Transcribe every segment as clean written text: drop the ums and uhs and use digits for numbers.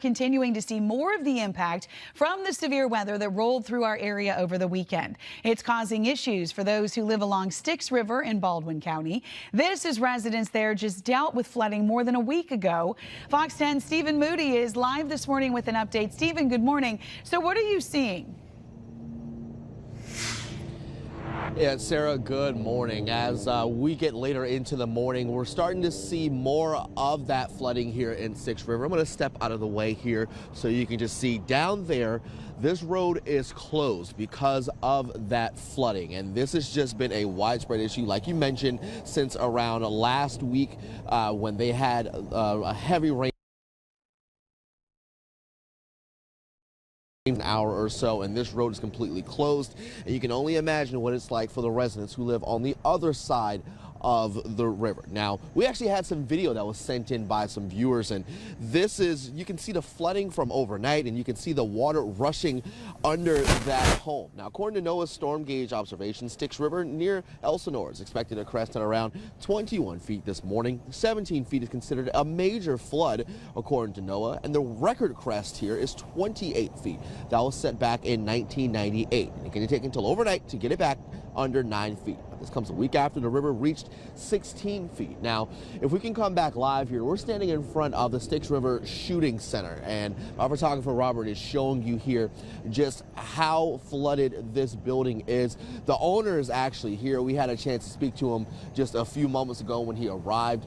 Continuing to see more of the impact from the severe weather that rolled through our area over the weekend. It's causing issues for those who live along Styx River in Baldwin County. This is residents there just dealt with flooding more than a week ago. Fox 10's Stephen Moody is live this morning with an update. Stephen, good morning. So what are you seeing? Yeah, Sarah, good morning. As we get later into the morning, we're starting to see more of that flooding here in Styx River. I'm going to step out of the way here so you can just see down there. This road is closed because of that flooding, and this has just been a widespread issue, like you mentioned, since around last week when they had a heavy rain. An hour or so, and this road is completely closed, and you can only imagine what it's like for the residents who live on the other side of the river. Now, we actually had some video that was sent in by some viewers, and this is, you can see the flooding from overnight, and you can see the water rushing under that home. Now, according to NOAA's storm gauge observations, Styx River near Elsinore is expected to crest at around 21 feet this morning. 17 feet is considered a major flood, according to NOAA, and the record crest here is 28 feet. That was set back in 1998. It can take until overnight to get it back under 9 feet. This comes a week after the river reached 16 feet. Now, if we can come back live here, we're standing in front of the Styx River Shooting Center, and our photographer Robert is showing you here just how flooded this building is. The owner is actually here. We had a chance to speak to him just a few moments ago when he arrived.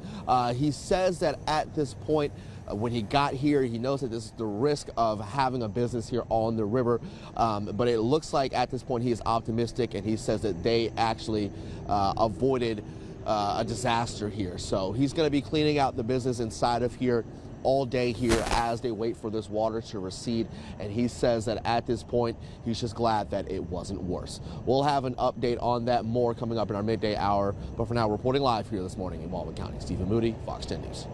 He says that at this point, when he got here, he knows that this is the risk of having a business here on the river, but it looks like at this point he is optimistic, and he says that they actually avoided a disaster here. So he's going to be cleaning out the business inside of here all day here as they wait for this water to recede, and he says that at this point he's just glad that it wasn't worse. We'll have an update on that more coming up in our midday hour, but for now, reporting live here this morning in Baldwin County, Stephen Moody, Fox 10 News.